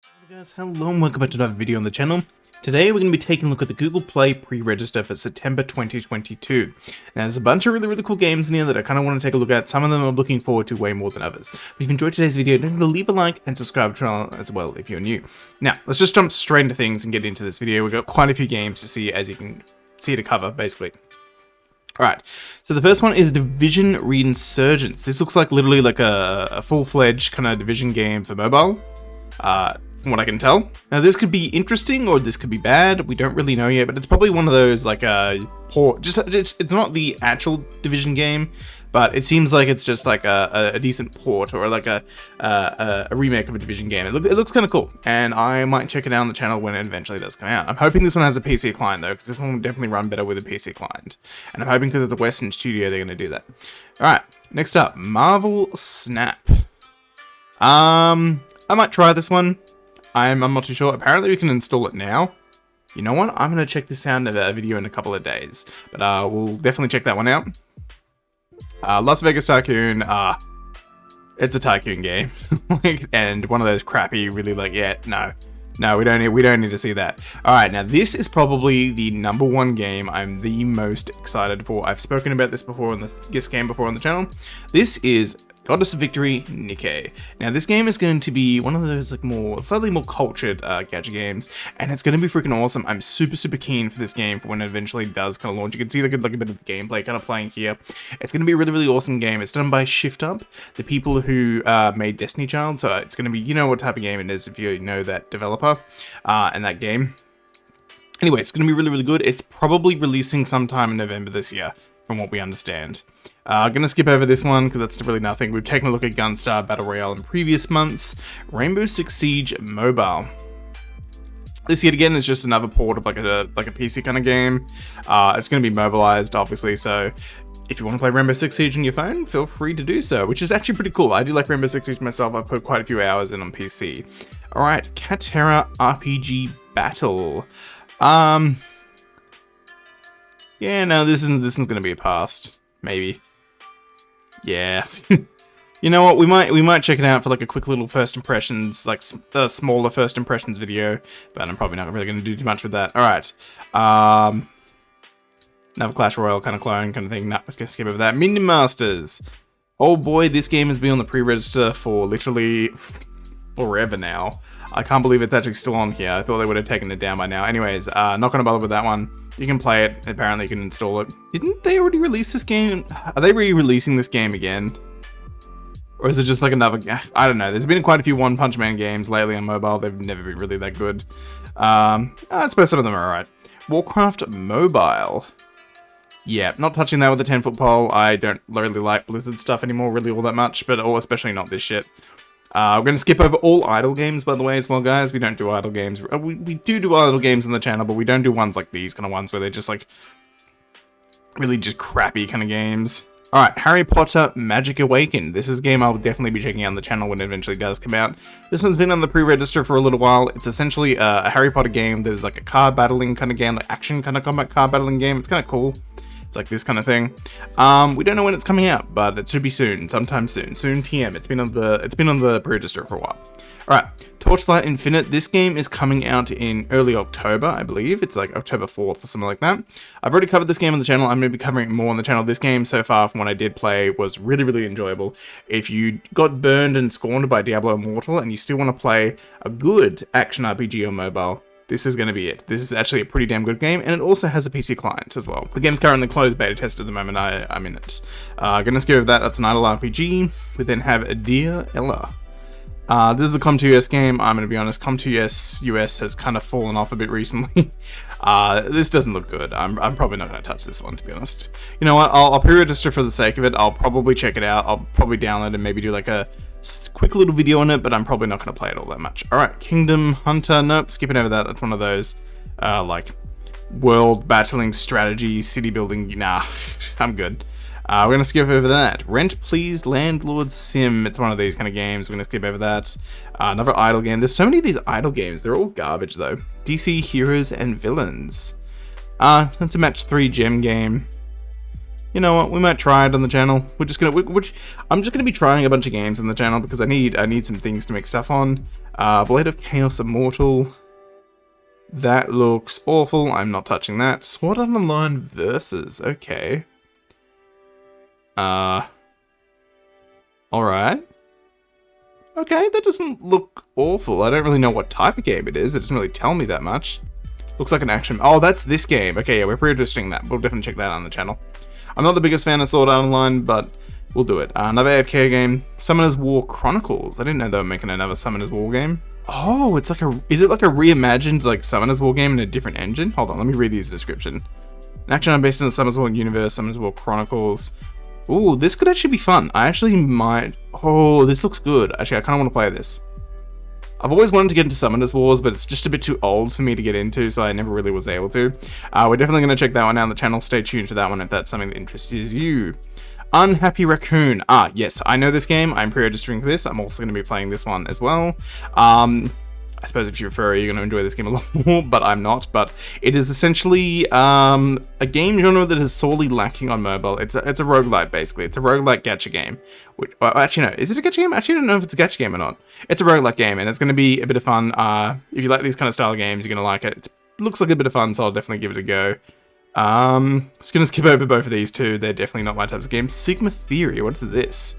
Hey guys, hello and welcome back to another video on the channel. Today we're going to be taking a look at the Google Play pre-register for September 2022. Now there's a bunch of really cool games in here that I kind of want to take a look at. Some of them I'm looking forward to way more than others. If you've enjoyed today's video, don't forget to leave a like and subscribe to the channel as well if you're new. Now let's just jump straight into things and get into this video. We've got quite a few games to see, as you can see, to cover basically. Alright, so the first one is Division Reinsurgence. This looks like literally like a full-fledged kind of Division game for mobile. From what I can tell. Now this could be interesting or this could be bad, we don't really know yet, but it's probably one of those like it's not the actual Division game, but it seems like it's just like a decent port or like a remake of a Division game. It looks kind of cool, and I might check it out on the channel when it eventually does come out. I'm hoping this one has a PC client though, because this one will definitely run better with a PC client, and I'm hoping because it's a Western studio they're going to do that. Alright, next up, Marvel Snap. I might try this one. I'm not too sure. Apparently we can install it now. You know what? I'm going to check this out in a video in a couple of days. But we'll definitely check that one out. Las Vegas Tycoon. It's a tycoon game. And one of those crappy, really like, yeah, no. No, we don't need to see that. Alright, now this is probably the #1 game I'm the most excited for. I've spoken about this before on this game before on the channel. This is Goddess of Victory, Nikke. Now this game is going to be one of those like slightly more cultured gacha games, and it's going to be freaking awesome. I'm super keen for this game for when it eventually does kind of launch. You can see like a bit of the gameplay kind of playing here. It's going to be a really awesome game. It's done by Shift Up, the people who made Destiny Child, so it's going to be, you know what type of game it is if you know that developer and that game. Anyway, it's going to be really good. It's probably releasing sometime in November this year, from what we understand. I'm going to skip over this one because that's really nothing. We've taken a look at Gunstar Battle Royale in previous months. Rainbow Six Siege Mobile. This yet again is just another port of like a PC kind of game. It's going to be mobilized, obviously, so if you want to play Rainbow Six Siege on your phone, feel free to do so, which is actually pretty cool. I do like Rainbow Six Siege myself. I've put quite a few hours in on PC. Alright, 𝙀𝙓𝙋𝘼𝙉𝘿 Battle. Yeah, no, this is going to be a past. Maybe. Yeah. You know what, we might check it out for like a quick little first impressions, like a smaller first impressions video, but I'm probably not really going to do too much with that. Alright. Another Clash Royale kind of clone kind of thing. Nah, let's get skip over that. Minion Masters. Oh boy, this game has been on the pre-register for literally forever now. I can't believe it's actually still on here. I thought they would have taken it down by now. Anyways, not going to bother with that one. You can play it. Apparently you can install it. Didn't they already release this game? Are they re-releasing this game again? Or is it just like another... I don't know. There's been quite a few One Punch Man games lately on mobile. They've never been really that good. I suppose some of them are alright. Warcraft Mobile. Yeah, not touching that with a 10-foot pole. I don't really like Blizzard stuff anymore really all that much, but especially not this shit. We're going to skip over all idle games, by the way, as well, guys. We don't do idle games. We do idle games on the channel, but we don't do ones like these kind of ones where they're just like really just crappy kind of games. Alright, Harry Potter Magic Awaken. This is a game I'll definitely be checking out on the channel when it eventually does come out. This one's been on the pre-register for a little while. It's essentially a Harry Potter game that is like a card battling kind of game, like action kind of combat card battling game. It's kind of cool. It's like this kind of thing. We don't know when it's coming out, but it should be soon, sometime soon. Soon TM. It's been on the pre-register for a while. Alright, Torchlight Infinite. This game is coming out in early October, I believe. It's like October 4th or something like that. I've already covered this game on the channel. I'm going to be covering it more on the channel. This game so far from what I did play was really enjoyable. If you got burned and scorned by Diablo Immortal and you still want to play a good action RPG on mobile, this is going to be it. This is actually a pretty damn good game, and it also has a PC client as well. The game's currently closed beta test at the moment. I'm in it. Gonna skip over that. That's an idle RPG. We then have 𝙀𝙬𝙋𝘼𝙉𝘿. This is a Com2US game. I'm gonna be honest. Com2US US has kind of fallen off a bit recently. This doesn't look good. I'm probably not gonna touch this one, to be honest. You know what? I'll pre-register for the sake of it. I'll probably check it out. I'll probably download and maybe do like a quick little video on it, but I'm probably not going to play it all that much. Alright, Kingdom Hunter. Nope, skipping over that. That's one of those, like, world battling strategy, city building. Nah, I'm good. We're going to skip over that. Rent Please Landlord Sim. It's one of these kind of games. We're going to skip over that. Another idle game. There's so many of these idle games. They're all garbage, though. DC Heroes and Villains. It's a match 3 gem game. You know what? We might try it on the channel. I'm just gonna be trying a bunch of games on the channel because I need some things to make stuff on. Blade of Chaos Immortal. That looks awful. I'm not touching that. Sword Art Online Versus. Okay. Alright. Okay, that doesn't look awful. I don't really know what type of game it is. It doesn't really tell me that much. Looks like an action... Oh, that's this game. Okay, yeah, we're pre-registering that. We'll definitely check that out on the channel. I'm not the biggest fan of Sword Art Online, but we'll do it. Another AFK game. Summoner's War Chronicles. I didn't know they were making another Summoner's War game. Oh, it's like a... Is it like a reimagined, like, Summoner's War game in a different engine? Hold on, let me read these description. An action based on the Summoner's War universe, Summoner's War Chronicles. Ooh, this could actually be fun. I actually might... Oh, this looks good. Actually, I kind of want to play this. I've always wanted to get into Summoners Wars, but it's just a bit too old for me to get into, so I never really was able to. We're definitely going to check that one out on the channel. Stay tuned for that one if that's something that interests you. Unhappy Raccoon. Yes, I know this game. I'm pre-registering for this. I'm also going to be playing this one as well. I suppose if you're a furry, you're going to enjoy this game a lot more, but I'm not. But it is essentially a game genre that is sorely lacking on mobile. It's a roguelite, basically. It's a roguelite gacha game. Which, actually, no. Is it a gacha game? Actually, I don't know if it's a gacha game or not. It's a roguelite game, and it's going to be a bit of fun. If you like these kind of style games, you're going to like it. It looks like a bit of fun, so I'll definitely give it a go. Just going to skip over both of these two. They're definitely not my types of games. Sigma Theory. What is this?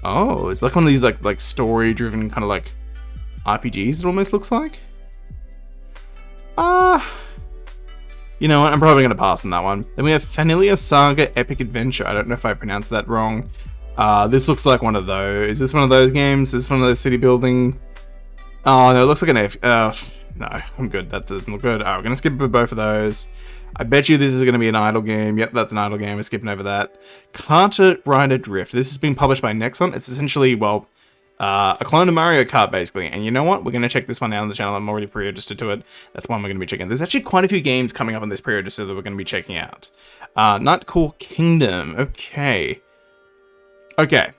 Oh, it's like one of these like story-driven kind of like RPGs, it almost looks like. You know what, I'm probably going to pass on that one. Then we have Fenelia Saga Epic Adventure. I don't know if I pronounced that wrong. This looks like one of those. Is this one of those games? Is this one of those city building? Oh, no, it looks like an no, I'm good. That doesn't look good. Alright, we're going to skip over both of those. I bet you this is going to be an idle game. Yep, that's an idle game. We're skipping over that. Carter Rider Drift. This has been published by Nexon. It's essentially, well... a clone of Mario Kart, basically. And you know what? We're going to check this one out on the channel. I'm already pre-registered to it. That's one we're going to be checking. There's actually quite a few games coming up on this pre-register that we're going to be checking out. Nightcore Kingdom. Okay. Okay.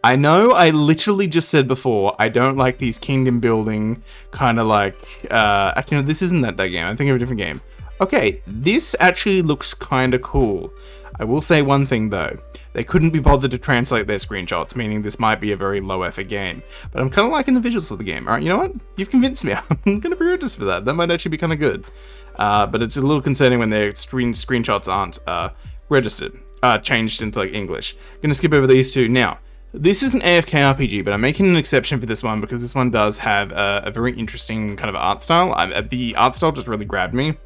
I know I literally just said before, I don't like these kingdom building kind of like... actually, no, this isn't that game. I'm thinking of a different game. Okay, this actually looks kind of cool. I will say one thing, though. They couldn't be bothered to translate their screenshots, meaning this might be a very low-effort game. But I'm kind of liking the visuals of the game. Alright, you know what? You've convinced me. I'm going to pre-register for that. That might actually be kind of good. But it's a little concerning when their screenshots aren't changed into like English. Going to skip over these two. Now, this is an AFK RPG, but I'm making an exception for this one because this one does have a very interesting kind of art style. The art style just really grabbed me.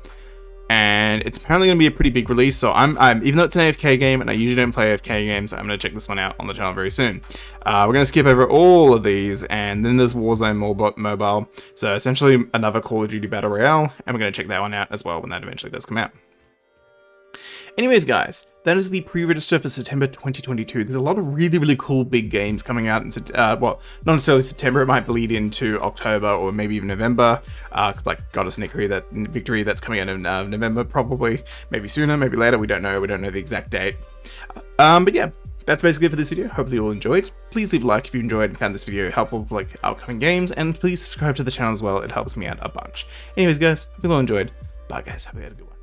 And it's apparently going to be a pretty big release, so I'm even though it's an AFK game, and I usually don't play AFK games, I'm going to check this one out on the channel very soon. We're going to skip over all of these, and then there's Warzone Mobile, so essentially another Call of Duty Battle Royale, and we're going to check that one out as well when that eventually does come out. Anyways, guys, that is the pre-register for September 2022. There's a lot of really, really cool big games coming out in well, not necessarily September. It might bleed into October or maybe even November. Because like Goddess Victory, that's coming out in November probably. Maybe sooner, maybe later. We don't know. We don't know the exact date. But yeah, that's basically it for this video. Hopefully you all enjoyed. Please leave a like if you enjoyed and found this video helpful for like upcoming games, and please subscribe to the channel as well. It helps me out a bunch. Anyways, guys, hope you all enjoyed. Bye, guys. Hope you had a good one.